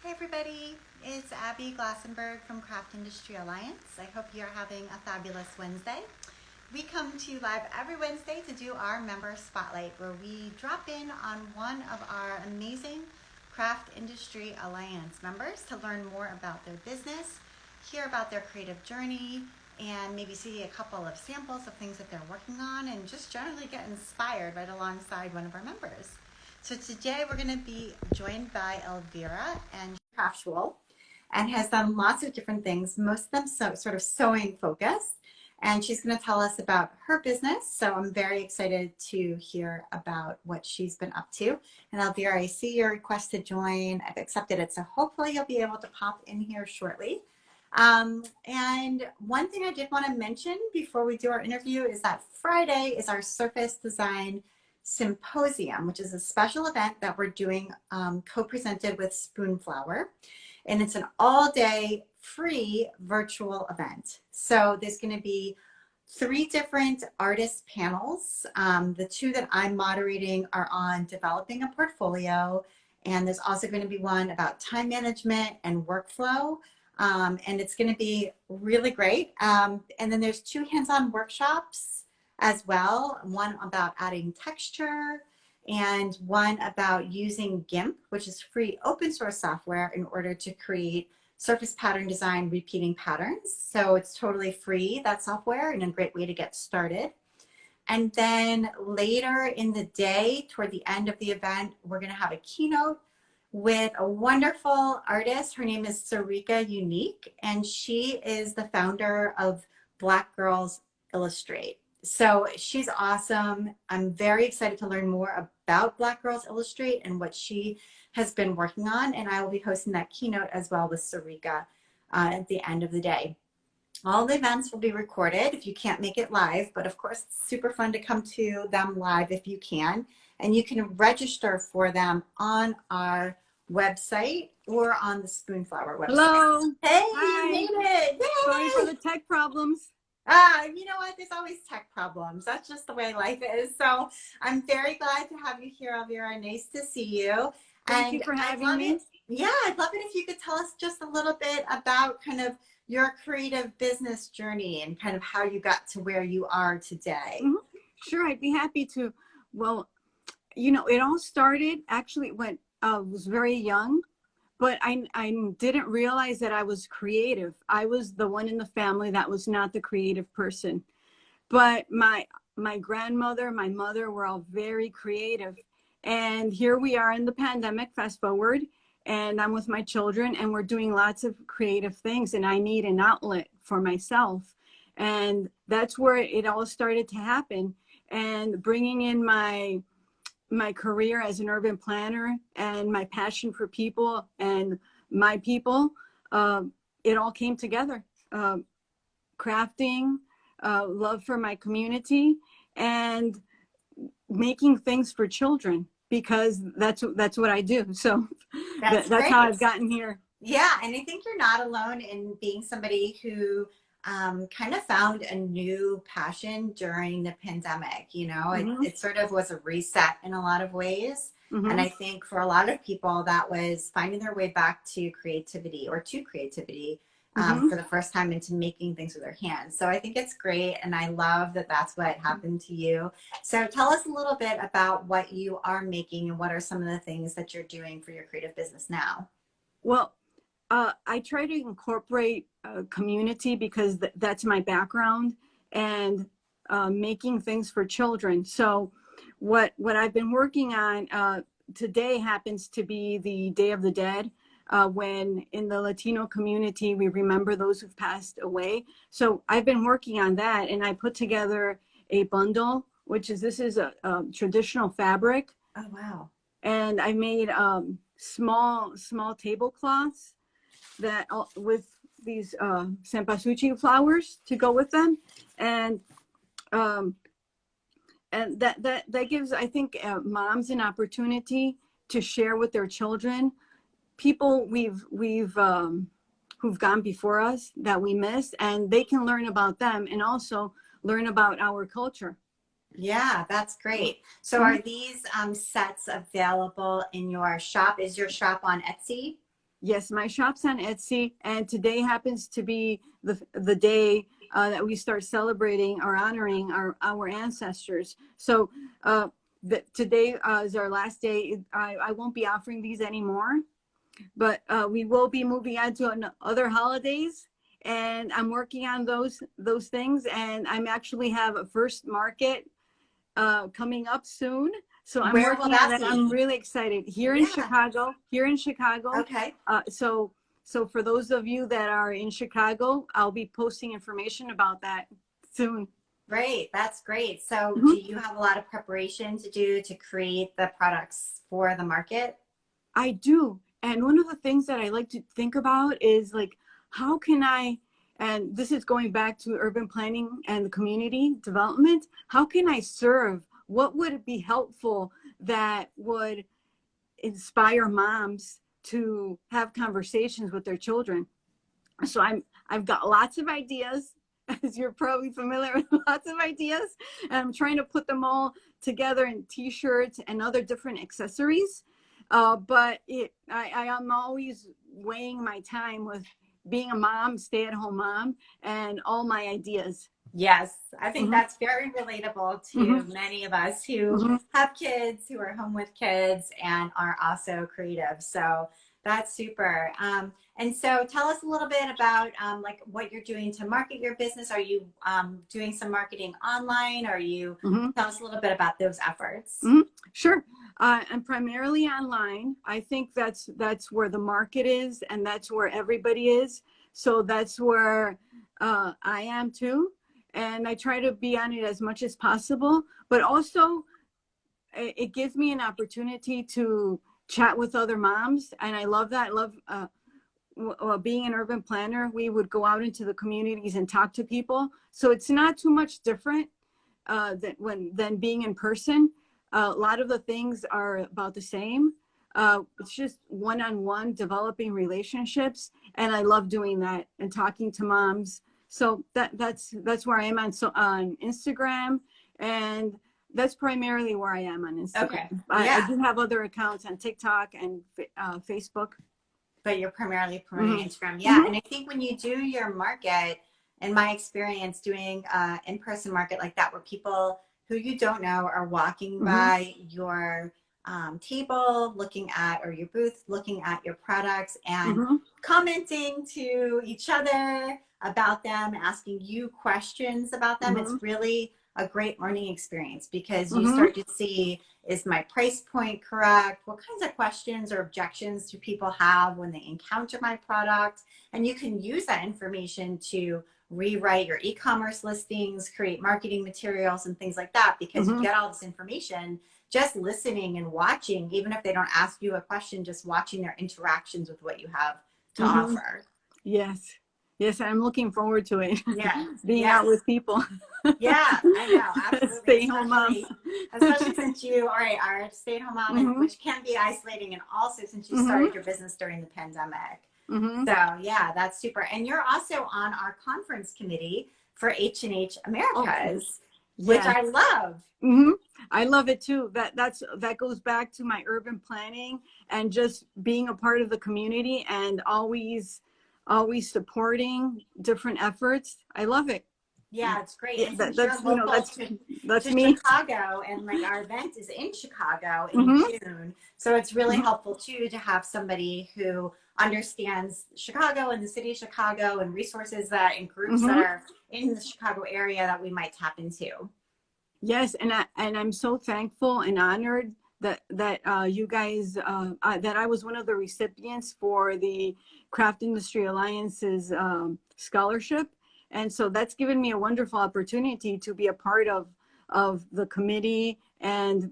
Hey everybody, it's Abby Glassenberg from Craft Industry Alliance. I hope you're having a fabulous Wednesday. We come to you live every Wednesday to do our member spotlight where we drop in on one of our amazing Craft Industry Alliance members to learn more about their business, hear about their creative journey, and maybe see a couple of samples of things that they're working on and just generally get inspired right alongside one of our members. So today we're going to be joined by Elvira, and she's craftual and has done lots of different things, most of them sort of sewing focused. And she's going to tell us about her business. So I'm very excited to hear about what she's been up to. And Elvira, I see your request to join. I've accepted it. So hopefully you'll be able to pop in here shortly. And one thing I did want to mention before we do our interview is that Friday is our Surface Design Symposium, which is a special event that we're doing co-presented with Spoonflower. And it's an all-day free virtual event. So there's going to be 3 different artist panels. The 2 that I'm moderating are on developing a portfolio. And there's also going to be one about time management and workflow. And it's going to be really great. And then there's 2 hands-on workshops as well, one about adding texture and one about using GIMP, which is free open source software in order to create surface pattern design repeating patterns. So it's totally free, that software, and a great way to get started. And then later in the day, toward the end of the event, we're going to have a keynote with a wonderful artist. Her name is Sarika Unique, and she is the founder of Black Girls Illustrate. So she's awesome. I'm very excited to learn more about Black Girls Illustrate and what she has been working on. And I will be hosting that keynote as well with Sarika at the end of the day. All the events will be recorded if you can't make it live, but of course it's super fun to come to them live if you can. And you can register for them on our website or on the Spoonflower website. Hello. Hey, Hi. you made it. Yay! Sorry for the tech problems. You know what? There's always tech problems. That's just the way life is. So I'm very glad to have you here, Elvira. Nice to see you. Thank you for having me. Yeah, I'd love it if you could tell us just a little bit about kind of your creative business journey and kind of how you got to where you are today. Mm-hmm. Sure, I'd be happy to. Well, it all started actually when I was very young. But I didn't realize that I was creative. I was the one in the family that was not the creative person. But my grandmother, my mother were all very creative. And here we are in the pandemic, fast forward, and I'm with my children and we're doing lots of creative things and I need an outlet for myself. And that's where it all started to happen. And bringing in my career as an urban planner and my passion for people and my people, it all came together. Crafting, love for my community, and making things for children because that's what I do. So that's how I've gotten here. Yeah, and I think you're not alone in being somebody who kind of found a new passion during the pandemic. Mm-hmm. It sort of was a reset in a lot of ways. Mm-hmm. And I think for a lot of people that was finding their way back to creativity mm-hmm. for the first time into making things with their hands. So I think it's great. And I love that that's what happened to you. So tell us a little bit about what you are making and what are some of the things that you're doing for your creative business now. Well, I try to incorporate community because that's my background, and making things for children. So what I've been working on today happens to be the Day of the Dead, when in the Latino community, we remember those who've passed away. So I've been working on that, and I put together a bundle, this is a traditional fabric. Oh, wow. And I made small tablecloths that with these cempasúchil flowers to go with them, and that gives, I think, moms an opportunity to share with their children people who've gone before us that we miss, and they can learn about them and also learn about our culture. Yeah, that's great. So are these sets available in your shop? Is your shop on Etsy? Yes, my shop's on Etsy, and today happens to be the day that we start celebrating or honoring our ancestors. So today is our last day. I won't be offering these anymore, but we will be moving on to other holidays, and I'm working on those things. And I'm actually have a first market coming up soon. So I'm Where will working on that that. be? I'm really excited. Here in Yeah. Chicago. Here in Chicago. Okay. So for those of you that are in Chicago, I'll be posting information about that soon. Great. That's great. So Mhm. do you have a lot of preparation to do to create the products for the market? I do. And one of the things that I like to think about is like, how can I, and this is going back to urban planning and community development, how can I serve? What would be helpful that would inspire moms to have conversations with their children? So I've got lots of ideas, as you're probably familiar with, lots of ideas, and I'm trying to put them all together in t-shirts and other different accessories. But I am always weighing my time with being a mom, stay-at-home mom, and all my ideas. Yes, I think Mm-hmm. that's very relatable Mm-hmm. to many of us who Mm-hmm. have kids, who are home with kids, and are also creative. So that's super. And so tell us a little bit about like what you're doing to market your business. Are you doing some marketing online? Are you Mm-hmm. tell us a little bit about those efforts? Mm-hmm. Sure. I'm primarily online. I think that's where the market is, and that's where everybody is. So that's where I am too. And I try to be on it as much as possible. But also, it gives me an opportunity to chat with other moms, and I love that. I love being an urban planner. We would go out into the communities and talk to people. So it's not too much different than being in person. A lot of the things are about the same. It's just one-on-one developing relationships, and I love doing that and talking to moms. So that's where I am on Instagram, and that's primarily where I am on Instagram. Okay. I Yeah. do have other accounts on TikTok and Facebook. But you're primarily promoting Mm-hmm. Instagram. Yeah. Mm-hmm. And I think when you do your market, in my experience doing in-person market like that, where people who you don't know are walking Mm-hmm. by your table, looking at, or your booth, looking at your products and Mm-hmm. commenting to each other about them, asking you questions about them, it's Mm-hmm. really a great learning experience because you Mm-hmm. start to see, is my price point correct? What kinds of questions or objections do people have when they encounter my product? And you can use that information to rewrite your e-commerce listings, create marketing materials and things like that, because you Mm-hmm. get all this information just listening and watching, even if they don't ask you a question, just watching their interactions with what you have to Mm-hmm. offer. Yes. Yes, I'm looking forward to it. Yes, Being out yes. with people. Yeah, I know, absolutely. Stay home mom. Especially since you, all right, are a stay-at-home mom, and Mm-hmm. which can be isolating, and also since you Mm-hmm. started your business during the pandemic. Mm-hmm. So yeah, that's super. And you're also on our conference committee for H&H Oh, Americas, which yeah. I love. Mm-hmm. I love it too. That goes back to my urban planning and just being a part of the community and always supporting different efforts. I love it. Yeah, it's great. Yeah, And since you're that's local that's to me. Chicago, and like our event is in Chicago in Mm-hmm. June, so it's really Mm-hmm. helpful too to have somebody who understands Chicago and the city of Chicago and resources that and groups that Mm-hmm. are in the Chicago area that we might tap into. Yes, and I'm so thankful and honored that you guys that I was one of the recipients for the Craft Industry Alliance's scholarship, and so that's given me a wonderful opportunity to be a part of the committee and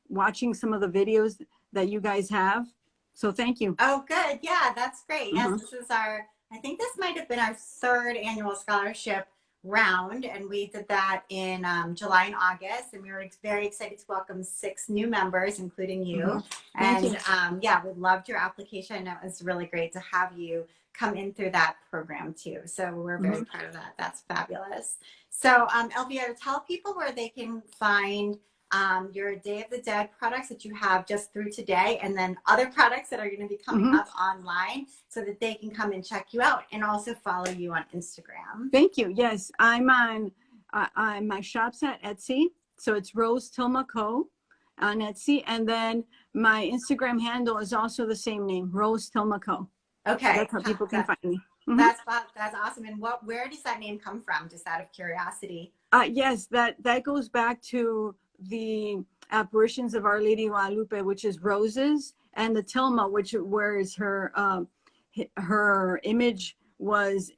watching some of the videos that you guys have. So thank you. Oh, good. Yeah, that's great. Yes, Mm-hmm. this is our, I think this might have been our third annual scholarship round, and we did that in July and August, and we were very excited to welcome 6 new members, including Mm-hmm. you. Thank And you. yeah, we loved your application. It was really great to have you come in through that program too. So we're very proud of that. That's fabulous. So Elvira, tell people where they can find your Day of the Dead products that you have just through today, and then other products that are going to be coming up online so that they can come and check you out and also follow you on Instagram. Thank you. Yes, I'm on my shop's at Etsy. So it's Rose Tilma Co. on Etsy. And then my Instagram handle is also the same name, Rose Tilma Co. Okay. So that's how people can find me. That's awesome. And where does that name come from? Just out of curiosity. Yes, that goes back to the apparitions of Our Lady Guadalupe, which is roses, and the Tilma, where is her image was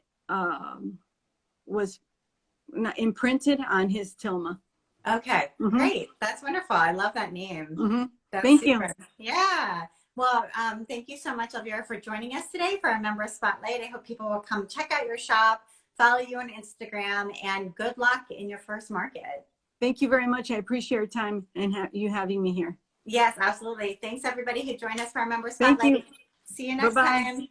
imprinted on his Tilma. Okay, great. That's wonderful. I love that name. Thank you. Yeah. Well, thank you so much, Elvira, for joining us today for our member spotlight. I hope people will come check out your shop, follow you on Instagram, and good luck in your first market. Thank you very much. I appreciate your time and you having me here. Yes, absolutely. Thanks, everybody who joined us for our member spotlight. Thank you. See you next time.